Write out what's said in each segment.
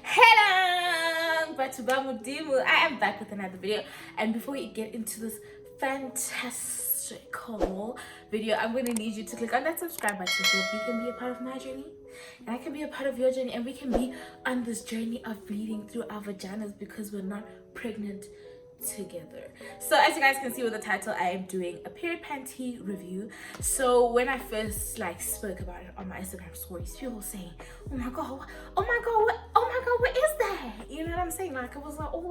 Heeelang! I am back with another video, and before we get into this fantastical video, I'm going to need you to click on that subscribe button so you can be a part of my journey and I can be a part of your journey, and we can be on this journey of bleeding through our vaginas because we're not pregnant together. So as you guys can see with the title, I am doing a period panty review. So when I first spoke about it on my Instagram stories, people were saying, oh my god, what is that? You know what I'm saying? Like, it was all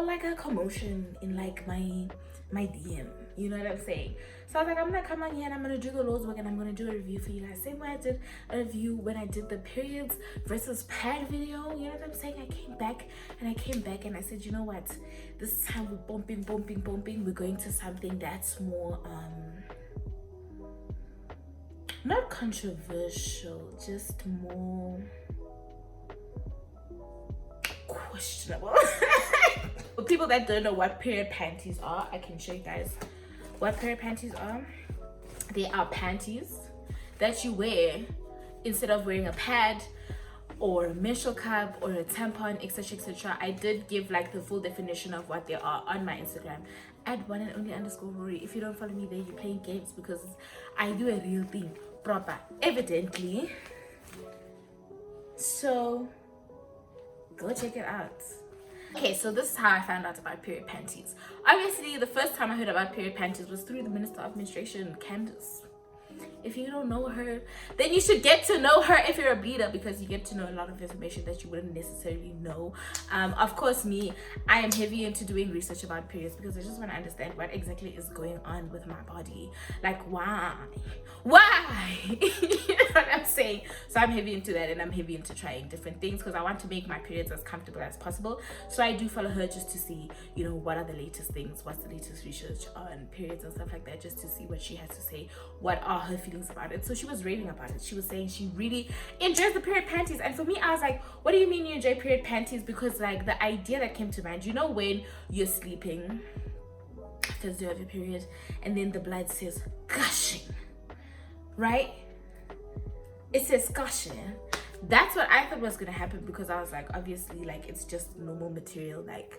like a commotion in like my DM, you know what I'm saying? So I was like, I'm gonna come on here and I'm gonna do the Lord's work and I'm gonna do a review for you guys. Same way I did a review when I did the periods versus pad video, you know what I'm saying? I came back and I said, you know what? This time we're bumping. We're going to something that's more not controversial, just more questionable. For people that don't know what period panties are, I can show you guys what period panties are. They are panties that you wear instead of wearing a pad or a menstrual cup or a tampon, etc. I did give like the full definition of what they are on my Instagram at @one_and_only_Rory. If you don't follow me there, you're playing games, because I do a real thing proper, evidently. So go check it out. Okay, so this is how I found out about period panties. Obviously, the first time I heard about period panties was through the Minister of Menstruation, Candace. If you don't know her, then you should get to know her if you're a bleeder, because you get to know a lot of information that you wouldn't necessarily know. Of course, I am heavy into doing research about periods because I just want to understand what exactly is going on with my body. Like, why? You know what I'm saying? So I'm heavy into that, and I'm heavy into trying different things because I want to make my periods as comfortable as possible. So I do follow her just to see, you know, what are the latest things, what's the latest research on periods and stuff like that, just to see what she has to say, what are her feelings about it. So she was raving about it. She was saying she really enjoys the period panties, and for me, I was like, what do you mean you enjoy period panties? Because like the idea that came to mind, you know, when you're sleeping first day of your period and then the blood says gushing, right? It says gushing. That's what I thought was gonna happen, because I was like, obviously, like, it's just normal material. Like,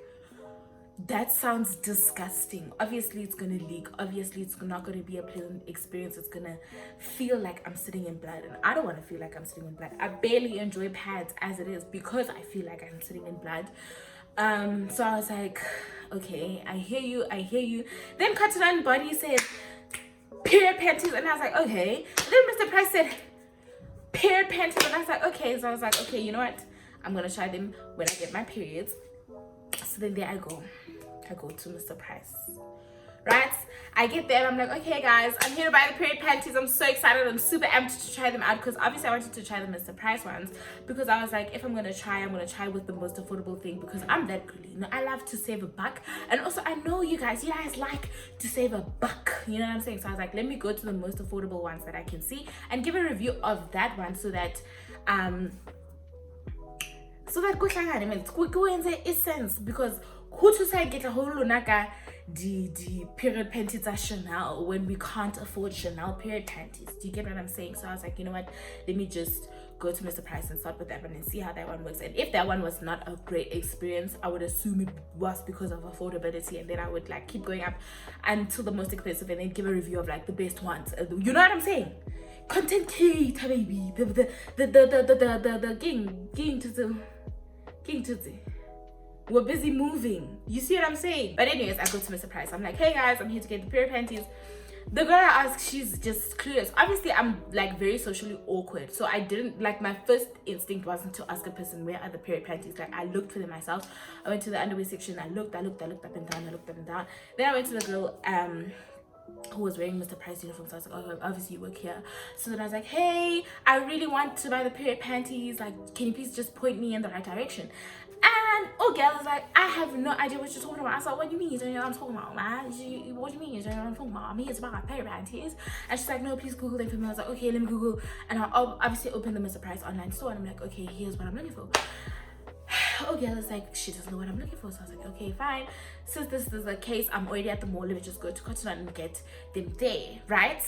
that sounds disgusting. Obviously it's gonna leak. Obviously it's not gonna be a pleasant experience. It's gonna feel like I'm sitting in blood, and I don't want to feel like I'm sitting in blood. I barely enjoy pads as it is because I feel like I'm sitting in blood. So I was like, okay, I hear you. Then Cotton On Body said period panties, and I was like, okay. Then Mr. Price said period panties, and I was like, okay. So I was like, okay, you know what, I'm gonna try them when I get my periods. So then there I go to Mr. Price, right? I get there and I'm like, okay guys, I'm here to buy the period panties. I'm so excited. I'm super amped to try them out, because obviously I wanted to try the Mr. Price ones, because I was like, if I'm gonna try with the most affordable thing, because I'm that girly, you know. I love to save a buck, and also I know you guys like to save a buck, you know what I'm saying? So I was like, let me go to the most affordable ones that I can see and give a review of that one, so that kuhlangane man, kwenze essence, because who to say get a whole lunaka the period panties are Chanel when we can't afford Chanel period panties. Do you get what I'm saying? So I was like, you know what, let me just go to Mr. Price and start with that one and see how that one works. And if that one was not a great experience, I would assume it was because of affordability, and then I would like keep going up until the most expensive and then give a review of like the best ones. You know what I'm saying? Content creator, baby. The king to the we're busy moving. You see what I'm saying? But anyways, I go to Mr. Price. I'm like, hey guys, I'm here to get the period panties. The girl I asked, she's just clueless. Obviously, I'm like very socially awkward, so I didn't like, my first instinct wasn't to ask a person where are the period panties. Like, I looked for them myself. I went to the underwear section. I looked up and down. Then I went to the girl who was wearing Mr. Price uniform. So I was like, oh, obviously you work here. So then I was like, hey, I really want to buy the period panties. Like, can you please just point me in the right direction? And girl was like, I have no idea what you're talking about. I was like, what do you mean you don't know what I'm talking about, man? What do you mean you don't know what I'm talking about? I'm here to buy period panties. And she's like, no, please Google them for me. I was like, okay, let me Google. And I obviously opened the Mr. Price online store, and I'm like, okay, here's what I'm looking for. Girl is like, she doesn't know what I'm looking for. So I was like, okay, fine. Since this is the case, I'm already at the mall. Let me just go to Cotton On and get them there, right?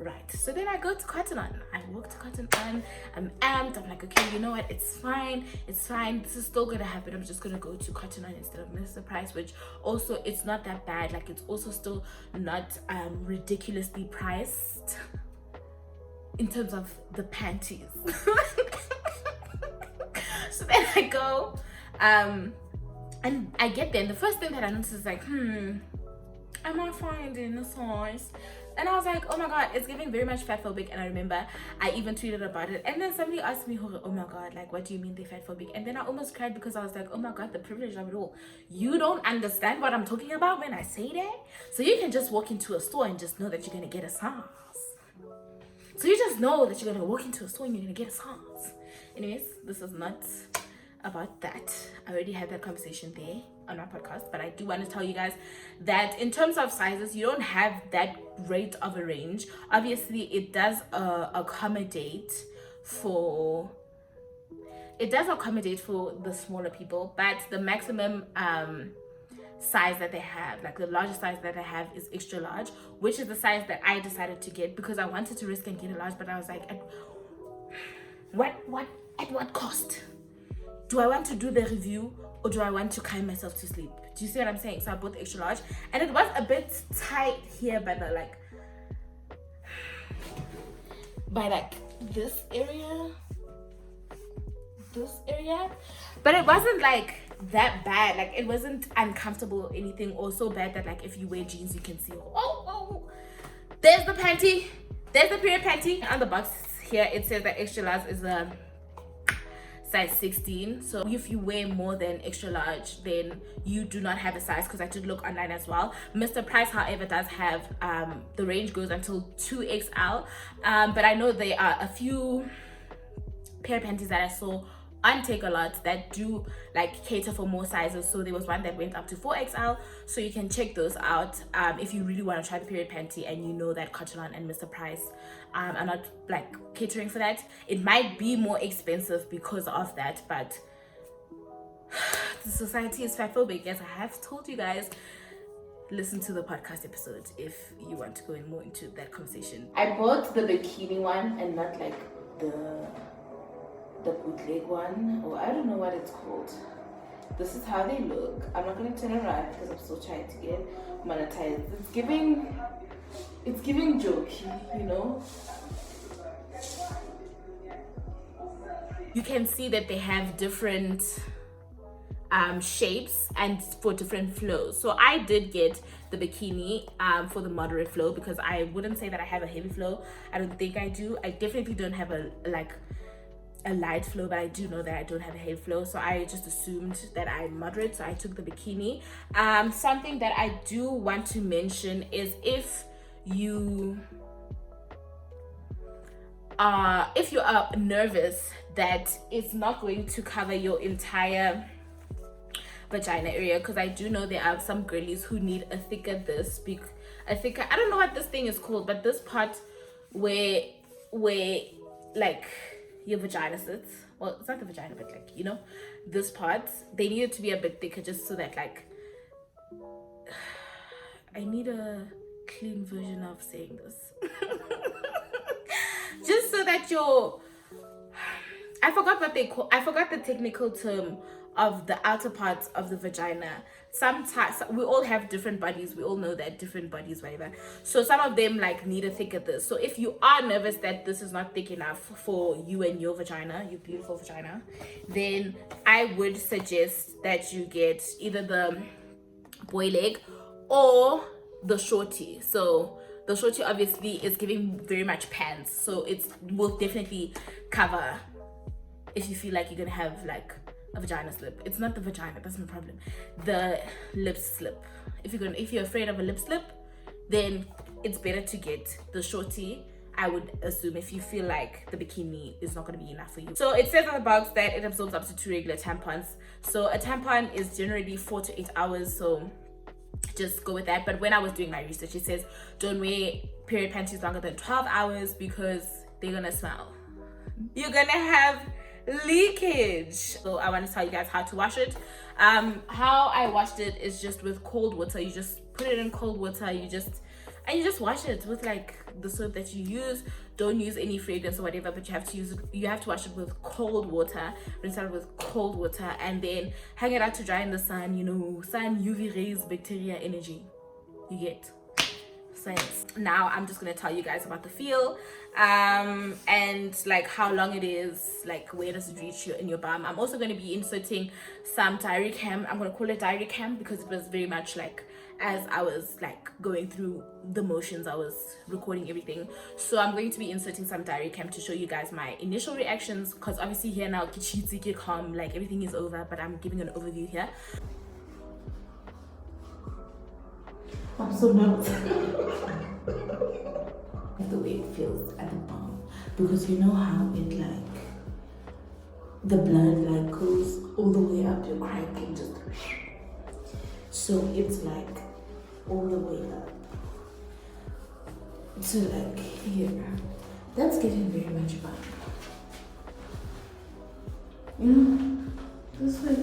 Right, so then I go to Cotton On. I walk to Cotton On. I'm amped. I'm like, okay, you know what? It's fine. It's fine. This is still gonna happen. I'm just gonna go to Cotton On instead of Mr. Price, which also it's not that bad. Like, it's also still not ridiculously priced in terms of the panties. So then I go, and I get there, and the first thing that I notice is like, am I finding a size? And I was like, oh my god, it's giving very much fat phobic. And I remember I even tweeted about it, and then somebody asked me, oh my god, like, what do you mean they're fat phobic? And then I almost cried, because I was like, oh my god, the privilege of it all. You don't understand what I'm talking about when I say that. So you can just walk into a store and just know that you're gonna get a size. So you just know that you're gonna walk into a store and you're gonna get a size. Anyways, this is not about that. I already had that conversation there on my podcast, but I do want to tell you guys that in terms of sizes, you don't have that great of a range. Obviously, it does accommodate for the smaller people, but the maximum size that they have, like the largest size that they have, is extra large, which is the size that I decided to get, because I wanted to risk and get a large, but I was like, at what cost? Do I want to do the review, or do I want to cry myself to sleep? Do you see what I'm saying? So I bought extra large, and it was a bit tight here by the this area, but it wasn't like that bad. Like, it wasn't uncomfortable or anything, or so bad that like if you wear jeans you can see, oh, there's the panty, there's the period panty. On the box here it says that extra large is a size 16. So if you wear more than extra large, then you do not have a size, because I did look online as well. Mr. Price, however, does have the range goes until 2XL, but I know there are a few pair of panties that I saw on Take a Lot that do like cater for more sizes. So there was one that went up to 4XL, so you can check those out if you really want to try the period panty and you know that Cotton On and Mr. Price are not like catering for that. It might be more expensive because of that, but the society is fat phobic, as I have told you guys. Listen to the podcast episode if you want to go in more into that conversation. I bought the bikini one and not like the bootleg one, or I don't know what it's called. This is how they look. I'm not going to turn around because I'm still trying to get monetized. It's giving jokey, you know. You can see that they have different shapes and for different flows. So I did get the bikini for the moderate flow, because I wouldn't say that I have a heavy flow. I don't think I do. I definitely don't have a light flow, but I do know that I don't have a heavy flow, so I just assumed that I'm moderate, so I took the bikini. Something that I do want to mention is if you are nervous that it's not going to cover your entire vagina area, because I do know there are some girlies who need a thicker I don't know what this thing is called, but this part where like your vagina sits, well, it's not the vagina, but like, you know, this part, they need it to be a bit thicker, just so that like I need a clean version of saying this. Just so that I forgot the technical term of the outer part of the vagina. Sometimes we all have different bodies, we all know that, different bodies, whatever. So some of them like need a thicker this. So if you are nervous that this is not thick enough for you and your vagina, your beautiful vagina, then I would suggest that you get either the boy leg or the shorty. So the shorty obviously is giving very much pants, so it will definitely cover if you feel like you're gonna have like a vagina slip. It's not the vagina, that's my problem. The lip slip. If you're afraid of a lip slip, then it's better to get the shorty, I would assume, if you feel like the bikini is not going to be enough for you. So it says on the box that it absorbs up to 2 regular tampons. So a tampon is generally 4 to 8 hours, so just go with that. But when I was doing my research, it says don't wear period panties longer than 12 hours because they're gonna smell. You're gonna have leakage. So I want to tell you guys how to wash it. How I washed it is just with cold water. You just put it in cold water, you just and you just wash it with like the soap that you use. Don't use any fragrance or whatever, but you have to use it, you have to wash it with cold water, rinse it out with cold water, and then hang it out to dry in the sun. You know, sun, UV rays, bacteria, energy. You get science. Now I'm just gonna tell you guys about the feel, and like how long it is, like where does it reach you in your bum. I'm also going to be inserting some diary cam. I'm gonna call it diary cam because it was very much like as I was like going through the motions, I was recording everything. So I'm going to be inserting some diary cam to show you guys my initial reactions, because obviously here now kichitsi calm, like everything is over, but I'm giving an overview here. I'm so nervous. The way it feels at the bottom, because you know how it like the blood like goes all the way up your crack and just, so it's like all the way up to like here. That's getting very much bump. You know, this way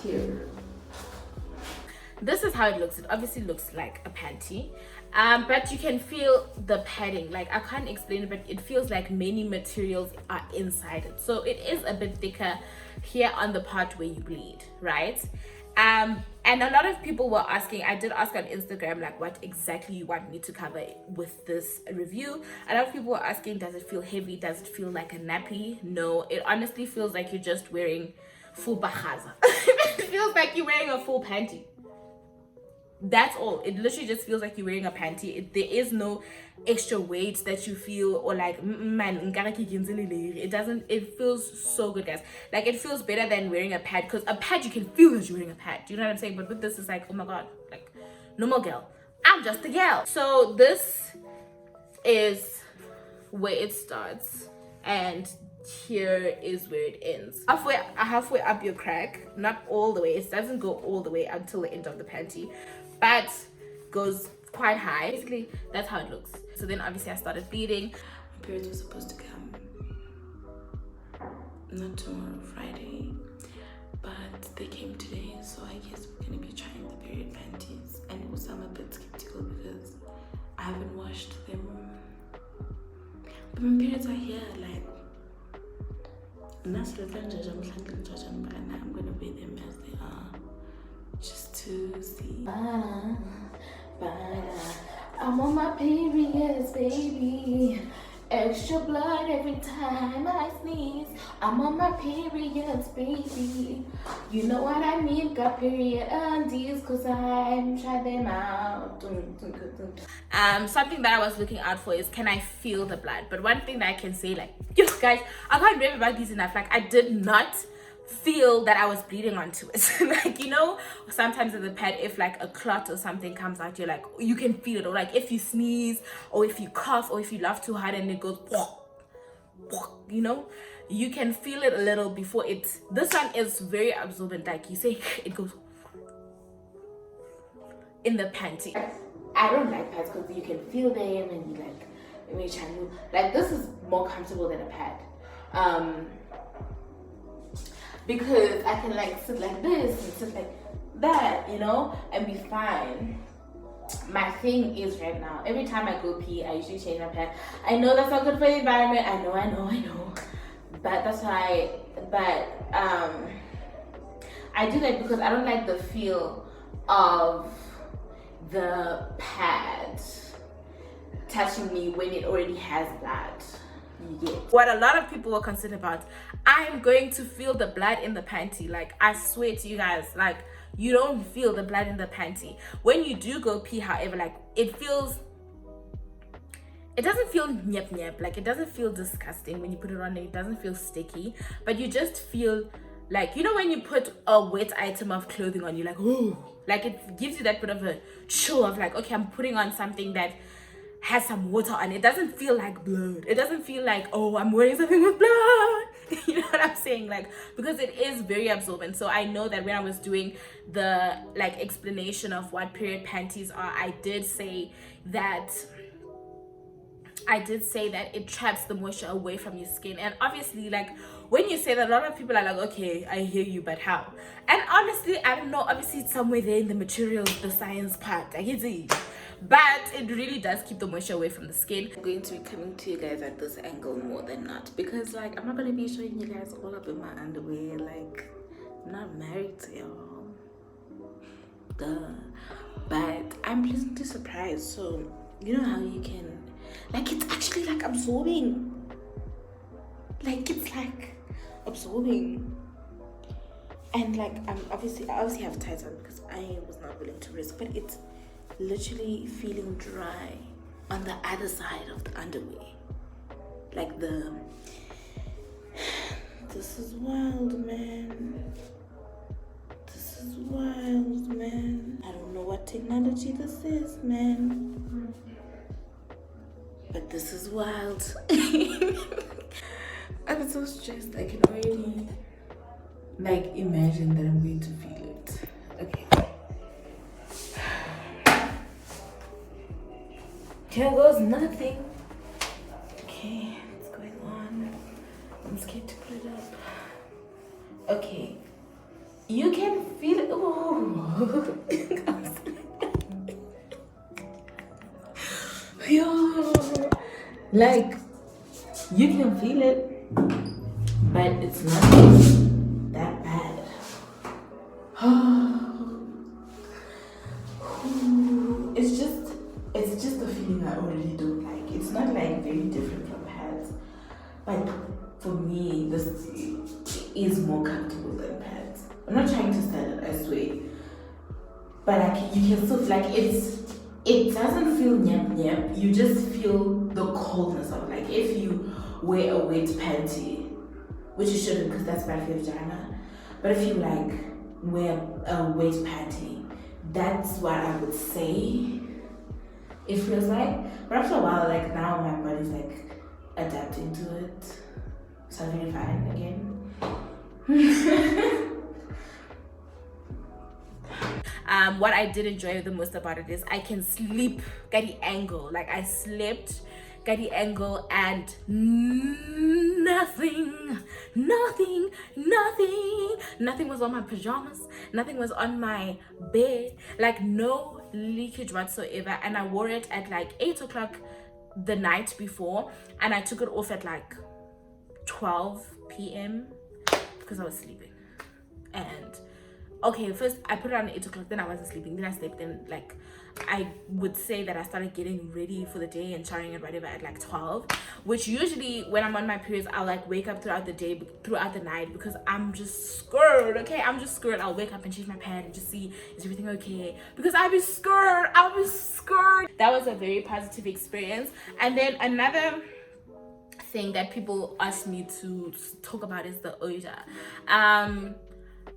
here. This is how it looks. It obviously looks like a panty, but you can feel the padding. Like I can't explain it, but it feels like many materials are inside it. So it is a bit thicker here on the part where you bleed, right? And a lot of people were asking, I did ask on Instagram, like what exactly you want me to cover with this review. A lot of people were asking, does it feel heavy? Does it feel like a nappy? No, it honestly feels like you're just wearing full bahaza. It feels like you're wearing a full panty. That's all. It literally just feels like you're wearing a panty. There is no extra weight that you feel, or like man, it doesn't. It feels so good, guys. Like it feels better than wearing a pad, because a pad you can feel that you're wearing a pad. Do you know what I'm saying? But with this, it's like, oh my god, like normal girl. I'm just a girl. So this is where it starts, and here is where it ends. Halfway up your crack, not all the way. It doesn't go all the way until the end of the panty, but goes quite high. Basically, that's how it looks. So then obviously I started bleeding. My periods were supposed to come not tomorrow, Friday, but they came today. So I guess we're gonna be trying the period panties. And also I'm a bit skeptical because I haven't washed them. But my periods are here, like I'm gonna wear them as they are, just to see. I'm on my periods, baby. Extra blood every time I sneeze. I'm on my periods, baby. You know what I mean? Got period undies, cause I'm trying them out. Something that I was looking out for is, can I feel the blood? But one thing that I can say, like, yo guys, I can't rave about these enough. Like, I did not feel that I was bleeding onto it. Like, you know, sometimes in the pad, if like a clot or something comes out, you're like, you can feel it. Or like if you sneeze, or if you cough, or if you laugh too hard and it goes, you know, you can feel it a little before it. This one is very absorbent, like you say, it goes in the panty. I don't like pads because you can feel them and you like this is more comfortable than a pad. Because I can like sit like this and sit like that, you know, and be fine. My thing is right now, every time I go pee, I usually change my pad. I know that's not good for the environment. I know. But that's why, I do that because I don't like the feel of the pad touching me when it already has blood. What a lot of people were concerned about, I'm going to feel the blood in the panty. Like, I swear to you guys, like, you don't feel the blood in the panty. When you do go pee, however, like, it doesn't feel nyep, like, it doesn't feel disgusting when you put it on. It doesn't feel sticky, but you just feel like, you know, when you put a wet item of clothing on, you're like, oh, like, it gives you that bit of a chill of like, okay, I'm putting on something that has some water on it. It doesn't feel like blood. It doesn't feel like, oh, I'm wearing something with blood. You know what I'm saying? Like, because it is very absorbent. So I know that when I was doing the like explanation of what period panties are, I did say that it traps the moisture away from your skin. And obviously, like, when you say that, a lot of people are like, okay, I hear you, but how? And honestly, I don't know. Obviously, it's somewhere there in the materials, the science part, I get it. but it really does keep the moisture away from the skin. I'm going to be coming to you guys at this angle more than not, because like I'm not going to be showing you guys all up in my underwear. Like, I'm not married to y'all, duh. But I'm pleasantly surprised. So you know how you can, like, it's actually like absorbing, like it's like absorbing. And like I obviously have tights on because I was not willing to risk, but it's literally feeling dry on the other side of the underwear. Like this is wild, man. This is wild, man. I don't know what technology this is, man, but this is wild. I'm so stressed. I can already like imagine that I'm going to feel it. Okay. Here goes nothing. Okay, what's going on? I'm scared to put it up. Okay. You can feel it. Ooh. Yo. Like, you can feel it, but it's not that bad. It's just a feeling I already don't like. It's not like very different from pads, but for me this is more comfortable than pads. I'm not trying to sell it, I swear, but like you can still like it doesn't feel nyap nyap. You just feel the coldness of, like, if you wear a wet panty, which you shouldn't because that's bad for your vagina, but if you like wear a wet panty, that's what I would say it feels like. But after a while, like, now my body's like adapting to it, so I'm feeling fine again. What I did enjoy the most about it is I can sleep at the angle. Like, I slept at the angle and nothing was on my pajamas, nothing was on my bed, like no leakage whatsoever. And I wore it at like 8 o'clock the night before, and I took it off at like 12 p.m. because I was sleeping. And okay, first I put it on at 8 o'clock, then I wasn't sleeping, then I slept, then like I would say that I started getting ready for the day and showering and whatever at like 12, which usually when I'm on my periods I'll like wake up throughout the day, throughout the night, because I'm just scared. Okay, I'm just scared. I'll wake up and change my pad and just see, is everything okay, because I'll be scared. That was a very positive experience. And then another thing that people asked me to talk about is the odor.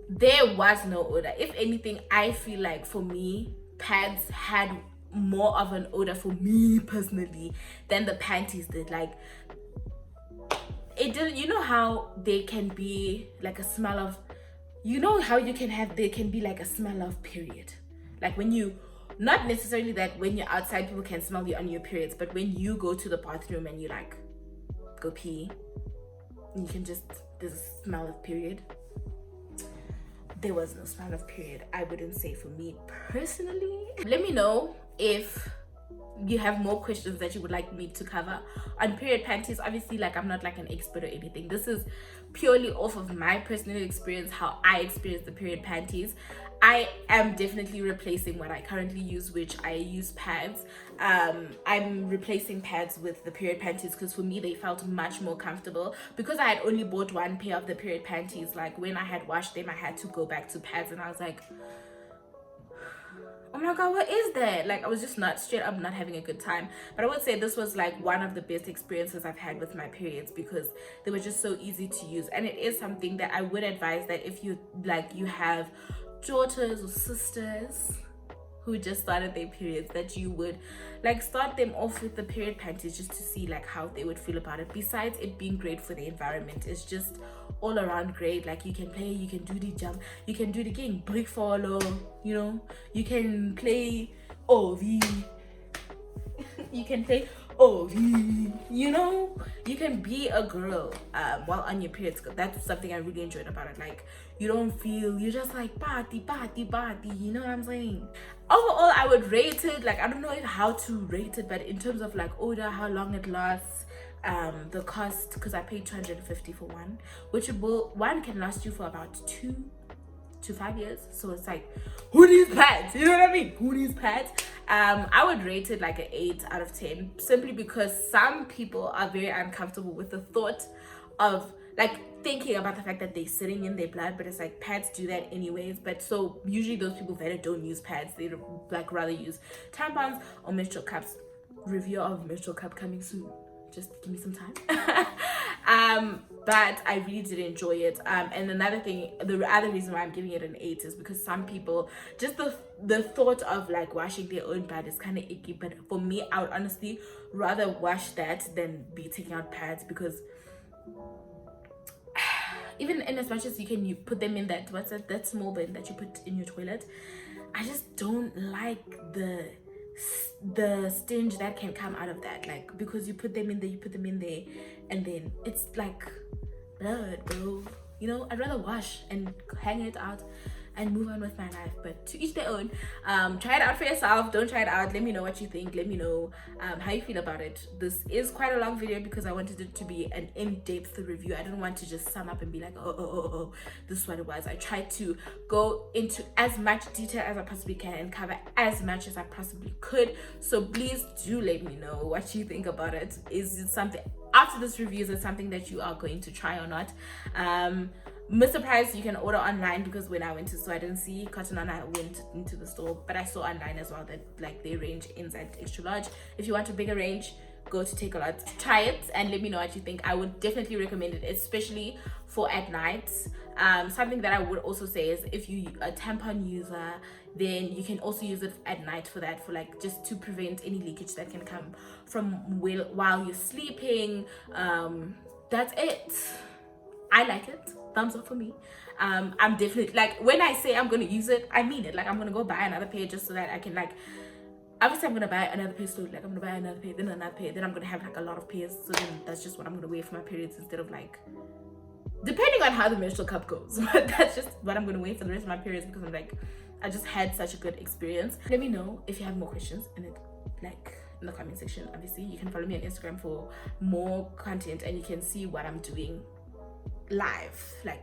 There was no odor. If anything, I feel like for me, pads had more of an odor for me personally than the panties did. Like, it didn't, you know how they can be like a smell of, you know how you can have, there can be like a smell of period. Like when you, not necessarily that when you're outside people can smell you on your periods, but when you go to the bathroom and you like go pee, you can just, there's a smell of period. There was no smell of period, I wouldn't say, for me personally. Let me know if you have more questions that you would like me to cover on period panties. Obviously, like, I'm not like an expert or anything. This is purely off of my personal experience, how I experienced the period panties. I am definitely replacing what I currently use, which I use pads. I'm replacing pads with the period panties because for me they felt much more comfortable, because I had only bought one pair of the period panties. Like, when I had washed them I had to go back to pads and I was like, oh my god, what is that? Like, I was just not straight up not having a good time. But I would say this was like one of the best experiences I've had with my periods, because they were just so easy to use. And it is something that I would advise, that if you like, you have daughters or sisters who just started their periods, that you would like start them off with the period panties just to see like how they would feel about it. Besides it being great for the environment, it's just all around great. Like, you can play, you can do the jump, you can do the game brick follow, you know, you can play OV you can play oh, you know, you can be a girl while on your periods. That's something I really enjoyed about it. Like, you don't feel, you're just like party, party, party, you know what I'm saying? Overall, I would rate it, like, I don't know how to rate it, but in terms of like odor, how long it lasts, the cost, because I paid 250 for one, which one can last you for about 2 to 5 years. So it's like, who needs pads? You know what I mean? Who needs pads? I would rate it like an 8 out of 10, simply because some people are very uncomfortable with the thought of like thinking about the fact that they're sitting in their blood, but it's like pads do that anyways. But so usually those people that don't use pads, they like rather use tampons or menstrual cups. Review of menstrual cup coming soon, just give me some time. But I really did enjoy it. And another thing, the other reason why I'm giving it an 8 is because some people, just the thought of like washing their own blood is kind of icky. But for me, I would honestly rather wash that than be taking out pads, because even in as much as you put them in that small bin that you put in your toilet, I just don't like the stench that can come out of that, like, because you put them in there and then it's like blood, bro. You know, I'd rather wash and hang it out and move on with my life. But to each their own. Try it out for yourself. Don't try it out. Let me know what you think. Let me know how you feel about it. This is quite a long video because I wanted it to be an in-depth review. I didn't want to just sum up and be like, oh, this is what it was. I tried to go into as much detail as I possibly can and cover as much as I possibly could. So please do let me know what you think about it. Is it something, after this review, is it something that you are going to try or not? Mr. Price, you can order online, because when I went to the store I didn't see Cotton On. I went into the store, but I saw online as well that like their range ends at extra large. If you want a bigger range, go to Take a Lot. Try it and let me know what you think. I would definitely recommend it, especially for at night. Something that I would also say is, if you a tampon user, then you can also use it at night for that, for like just to prevent any leakage that can come from while you're sleeping. That's it. I like it. Thumbs up for me. I'm definitely, like, when I say I'm gonna use it, I mean it. Like, I'm gonna go buy another pair just so that I can, like, obviously I'm gonna buy another pair soon. Like, I'm gonna buy another pair, then another pair, then I'm gonna have like a lot of pairs. So then that's just what I'm gonna wear for my periods, instead of like, depending on how the menstrual cup goes. But that's just what I'm gonna wear for the rest of my periods, because I'm like, I just had such a good experience. Let me know if you have more questions in it, like, in the comment section. Obviously you can follow me on Instagram for more content, and you can see what I'm doing live, like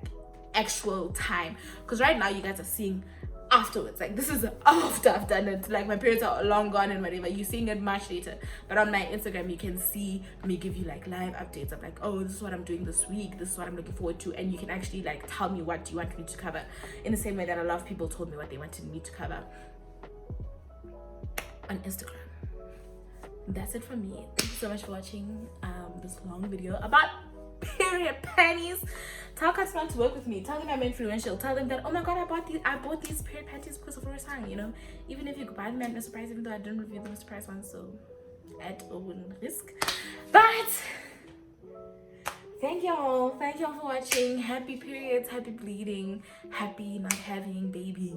actual time, because right now you guys are seeing afterwards. Like, this is after I've done it. Like, my periods are long gone and whatever. You're seeing it much later, but on my Instagram you can see me give you like live updates of like, oh, this is what I'm doing this week, this is what I'm looking forward to, and you can actually like tell me what you want me to cover, in the same way that a lot of people told me what they wanted me to cover on Instagram. That's it from me. Thank you so much for watching this long video about period panties. Tell customers to work with me. Tell them I'm influential. Tell them that, oh my god, I bought these period panties because of first time, you know. Even if you buy them at Mr. Price, even though I didn't review the Mr. Price one, so at own risk. But thank y'all for watching. Happy periods, happy bleeding, happy not having baby.